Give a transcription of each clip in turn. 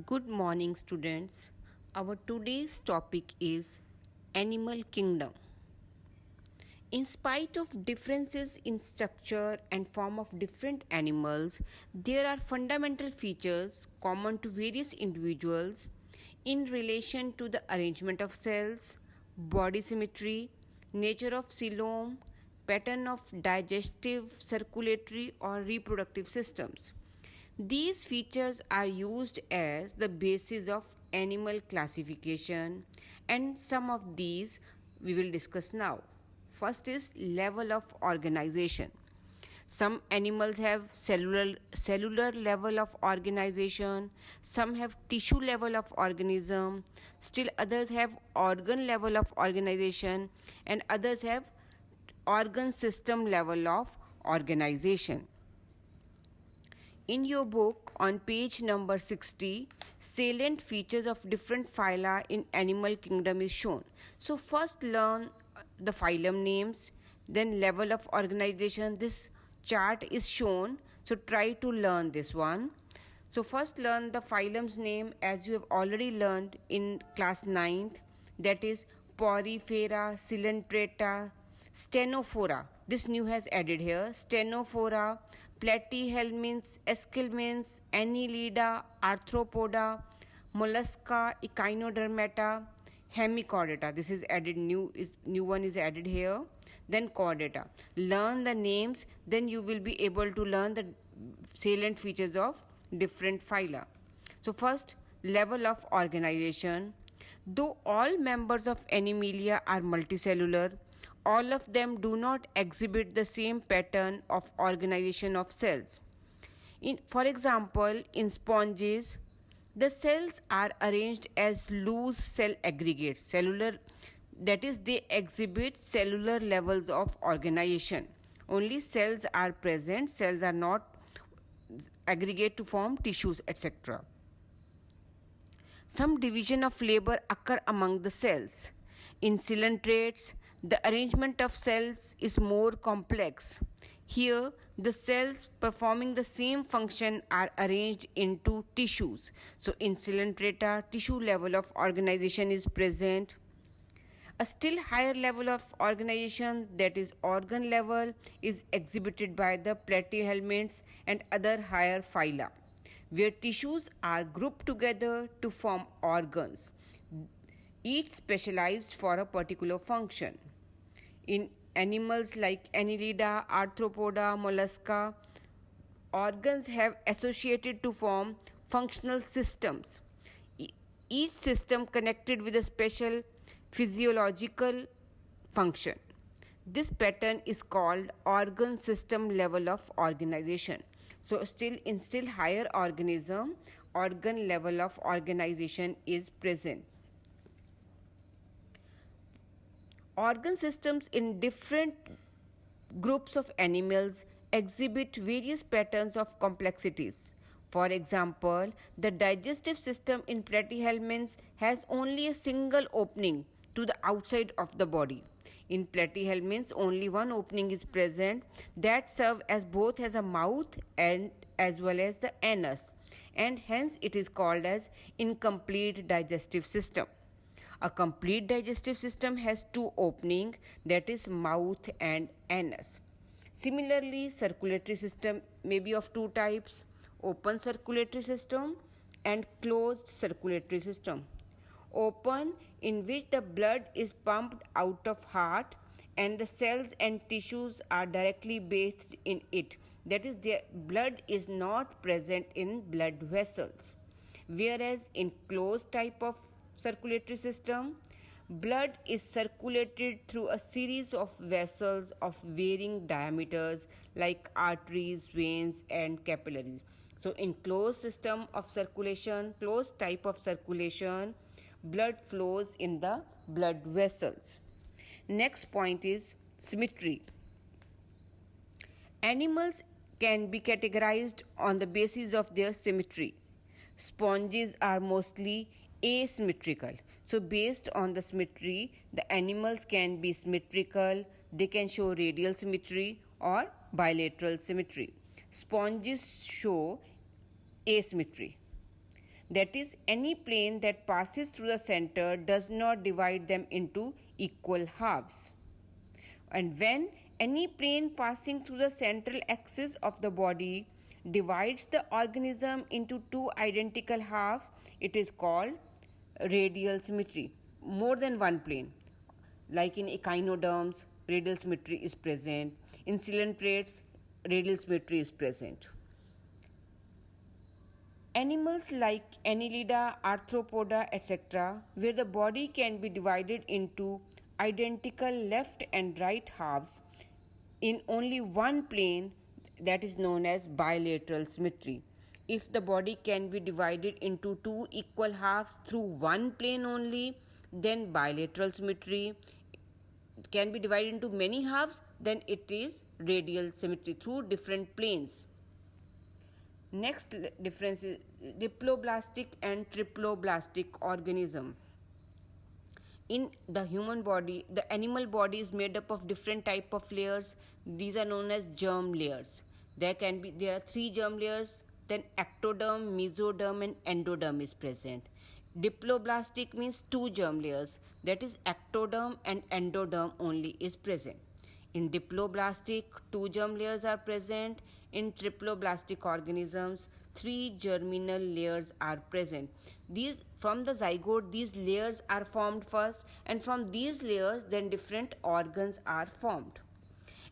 Good morning, students. Our today's topic is Animal Kingdom. In spite of differences in structure and form of different animals, there are fundamental features common to various individuals in relation to the arrangement of cells, body symmetry, nature of coelom, pattern of digestive, circulatory, or reproductive systems. These features are used as the basis of animal classification, and some of these we will discuss now. First is level of organization. Some animals have cellular level of organization, some have tissue level of organism, still others have organ level of organization, and others have organ system level of organization. In your book, on page number 60, salient features of different phyla in animal kingdom is shown. So first learn the phylum names, then level of organization. This chart is shown, so try to learn this one. So first learn the phylum's name as you have already learned in class 9th, that is Porifera, Coelenterata, Stenophora. This new has added here. Stenophora, Platyhelminths, Esculmens, Annelida, Arthropoda, Mollusca, Echinodermata, Hemichordata. This is added new one is added here. Then chordata. Learn the names, then you will be able to learn the salient features of different phyla. So first, level of organization. Though all members of Animalia are multicellular, all of them do not exhibit the same pattern of organization of cells. For example, in sponges, the cells are arranged as loose cell aggregates, cellular, that is, they exhibit cellular levels of organization. Only cells are present, cells are not aggregate to form tissues, etc. Some division of labor occur among the cells. In coelentrates, the arrangement of cells is more complex. Here, the cells performing the same function are arranged into tissues. So, in Coelenterata, tissue level of organization is present. A still higher level of organization, that is organ level, is exhibited by the Platyhelminths and other higher phyla, where tissues are grouped together to form organs, each specialized for a particular function. In animals like Annelida, Arthropoda, Mollusca, organs have associated to form functional systems, each system connected with a special physiological function. This pattern is called organ system level of organization. So still higher organism, organ level of organization is present. Organ systems in different groups of animals exhibit various patterns of complexities. For example, the digestive system in platyhelminths has only a single opening to the outside of the body. In platyhelminths, only one opening is present that serves as both as a mouth and as well as the anus, and hence it is called as incomplete digestive system. A complete digestive system has two openings, that is mouth and anus. Similarly, circulatory system may be of two types: open circulatory system and closed circulatory system. Open, in which the blood is pumped out of heart and the cells and tissues are directly bathed in it, that is, the blood is not present in blood vessels. Whereas in closed type of circulatory system, blood is circulated through a series of vessels of varying diameters like arteries, veins, and capillaries. So in closed system of circulation, closed type of circulation, blood flows in the blood vessels. Next point is symmetry. Animals can be categorized on the basis of their symmetry. Sponges are mostly asymmetrical. So based on the symmetry, the animals can be symmetrical, they can show radial symmetry or bilateral symmetry. Sponges show asymmetry. That is, any plane that passes through the center does not divide them into equal halves. And when any plane passing through the central axis of the body divides the organism into two identical halves, it is called radial symmetry. More than one plane. Like in echinoderms, radial symmetry is present. In coelentrates, radial symmetry is present. Animals like Annelida, Arthropoda, etc., where the body can be divided into identical left and right halves in only one plane, that is known as bilateral symmetry. If the body can be divided into two equal halves through one plane only, then bilateral symmetry. Can be divided into many halves, then it is radial symmetry through different planes. Next difference is diploblastic and triploblastic organism. In the human body, the animal body is made up of different type of layers. These are known as germ layers. There are 3 germ layers, then ectoderm, mesoderm and endoderm is present. Diploblastic means 2 germ layers, that is ectoderm and endoderm only is present. In diploblastic, 2 germ layers are present. In triploblastic organisms, 3 germinal layers are present. From the zygote, these layers are formed first, and from these layers, then different organs are formed.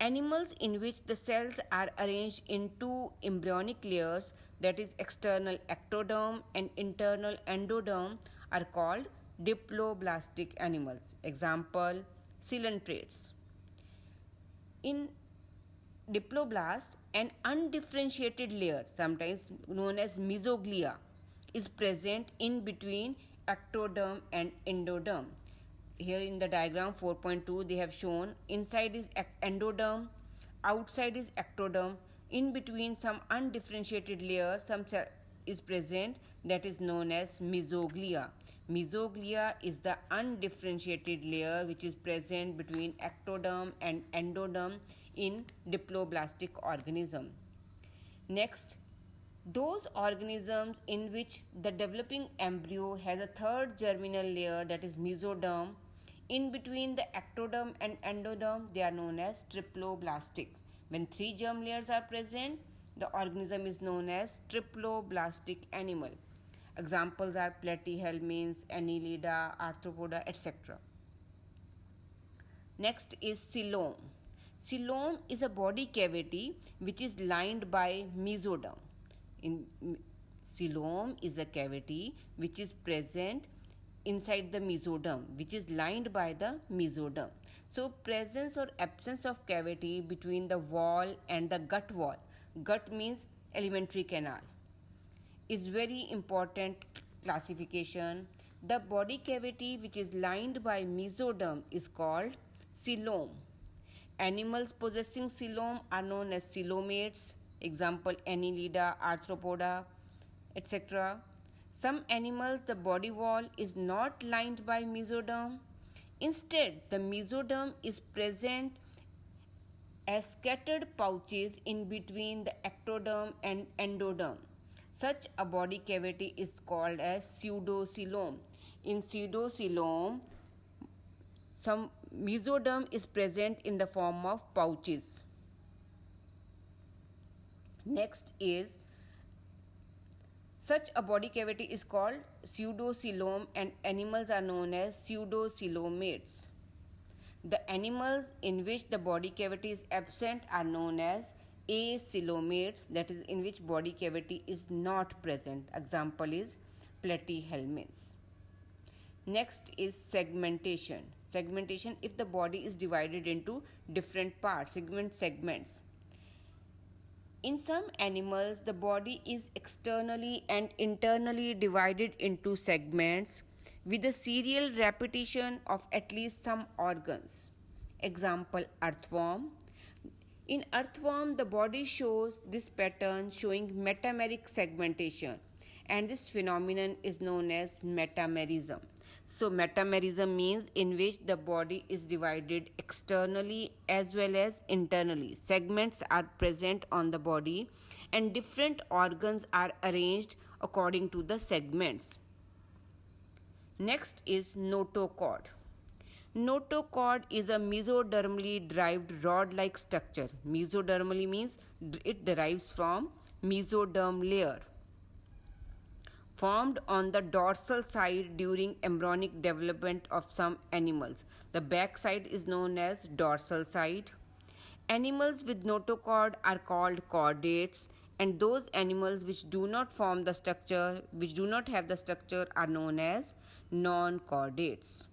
Animals in which the cells are arranged in 2 embryonic layers, that is external ectoderm and internal endoderm, are called diploblastic animals. Example, coelentrates. In diploblast, an undifferentiated layer, sometimes known as mesoglia, is present in between ectoderm and endoderm. Here in the diagram 4.2 they have shown inside is endoderm, outside is ectoderm, in between some undifferentiated layer some cell is present, that is known as mesoglia. Mesoglia is the undifferentiated layer which is present between ectoderm and endoderm in diploblastic organism. Next, those organisms in which the developing embryo has a 3rd germinal layer, that is mesoderm, in between the ectoderm and endoderm, they are known as triploblastic. When 3 germ layers are present, the organism is known as triploblastic animal. Examples are platyhelminths, Annelida, Arthropoda, etc. Next is coelom. Coelom is a body cavity which is lined by mesoderm. Coelom is a cavity which is present inside the mesoderm, which is lined by the mesoderm. So, presence or absence of cavity between the wall and the gut wall, gut means alimentary canal, is very important classification. The body cavity which is lined by mesoderm is called coelom. Animals possessing coelom are known as coelomates. Example, Annelida, Arthropoda, etc. Some animals, the body wall is not lined by mesoderm. Instead, the mesoderm is present as scattered pouches in between the ectoderm and endoderm. Such a body cavity is called as pseudocoelom. In pseudocoelom, some mesoderm is present in the form of pouches. Next is, such a body cavity is called pseudocoelom and animals are known as pseudocoelomates. The animals in which the body cavity is absent are known as acoelomates, that is in which body cavity is not present. Example is platyhelminths. Next is segmentation. Segmentation, if the body is divided into different parts, segments. In some animals, the body is externally and internally divided into segments with a serial repetition of at least some organs. Example, earthworm. In earthworm, the body shows this pattern showing metameric segmentation, and this phenomenon is known as metamerism. So, metamerism means in which the body is divided externally as well as internally. Segments are present on the body and different organs are arranged according to the segments. Next is notochord. Notochord is a mesodermally derived rod-like structure. Mesodermally means it derives from mesoderm layer, formed on the dorsal side during embryonic development of some animals. The back side is known as dorsal side. Animals with notochord are called chordates, and those animals which do not form the structure, which do not have the structure, are known as non-chordates.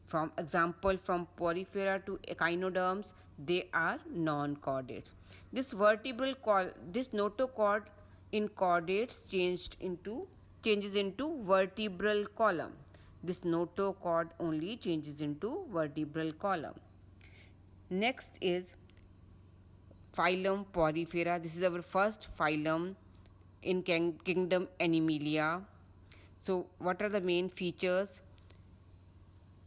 From example, from porifera to echinoderms, they are non-chordates. This notochord in chordates changes into vertebral column. This notochord only changes into vertebral column. Next is phylum Porifera. This is our first phylum in kingdom Animalia. So what are the main features?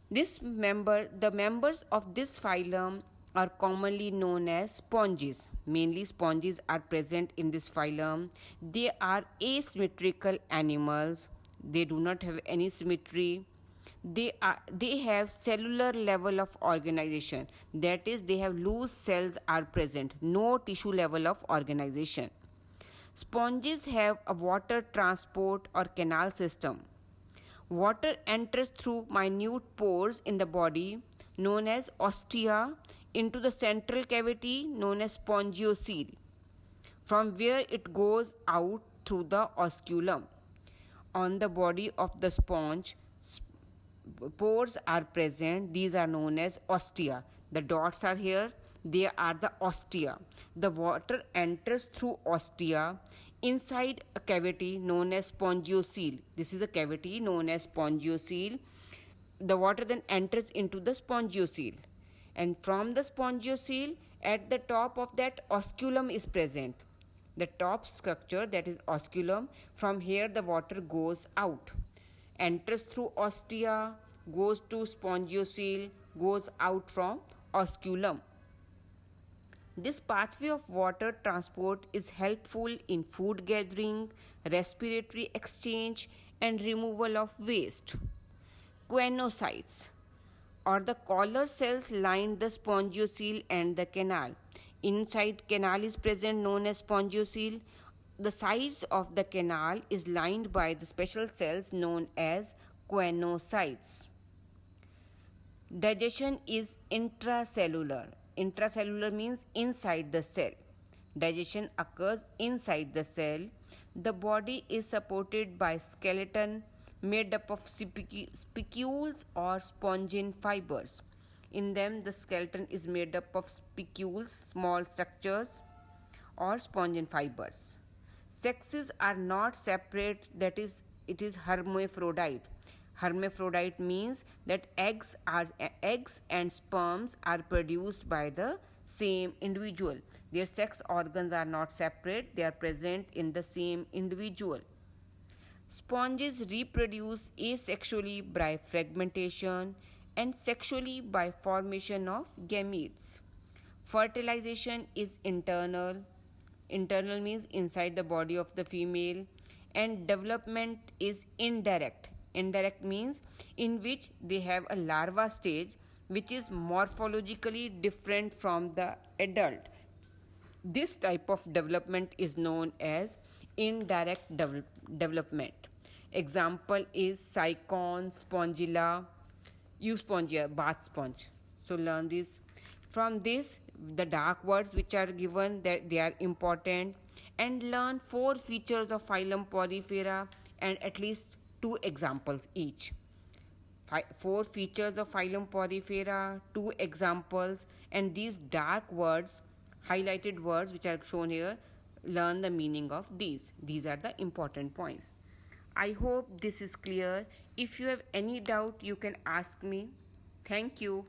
The members of this phylum are commonly known as sponges. Mainly sponges are present in this phylum. They are asymmetrical animals. They do not have any symmetry. They have cellular level of organization. That is, they have loose cells are present. No tissue level of organization. Sponges have a water transport or canal system. Water enters through minute pores in the body known as ostia into the central cavity known as spongiocele, from where it goes out through the osculum. On the body of the sponge, pores are present. These are known as ostia. The dots are here. They are the ostia. The water enters through ostia inside a cavity known as spongiocele. This is a cavity known as spongiocele. The water then enters into the spongiocele, and from the spongiocele, at the top of that, osculum is present. The top structure, that is osculum, from here the water goes out, enters through ostia, goes to spongiocele, goes out from osculum. This pathway of water transport is helpful in food gathering, respiratory exchange, and removal of waste. Choanocytes, or the collar cells, line the spongiocele and the canal. Inside canal is present known as spongiocele. The sides of the canal is lined by the special cells known as choanocytes. Digestion is intracellular. Intracellular means inside the cell. Digestion occurs inside the cell. The body is supported by skeleton made up of spicules or spongin fibers. In them, the skeleton is made up of spicules, small structures, or spongin fibers. Sexes are not separate, that is, it is hermaphrodite. Hermaphrodite means that eggs and sperms are produced by the same individual. Their sex organs are not separate, they are present in the same individual. Sponges reproduce asexually by fragmentation and sexually by formation of gametes. Fertilization is internal. Internal means inside the body of the female, and development is indirect. Indirect means in which they have a larva stage which is morphologically different from the adult. This type of development is known as indirect development. Example is Sycon, Spongilla, Euspongia, bath sponge. So learn this. From this, the dark words which are given, that they are important, and learn 4 features of phylum Porifera and at least 2 examples each. 4 features of phylum Porifera, 2 examples, and these dark words, highlighted words which are shown here, learn the meaning of these. These are the important points. I hope this is clear. If you have any doubt, you can ask me. Thank you.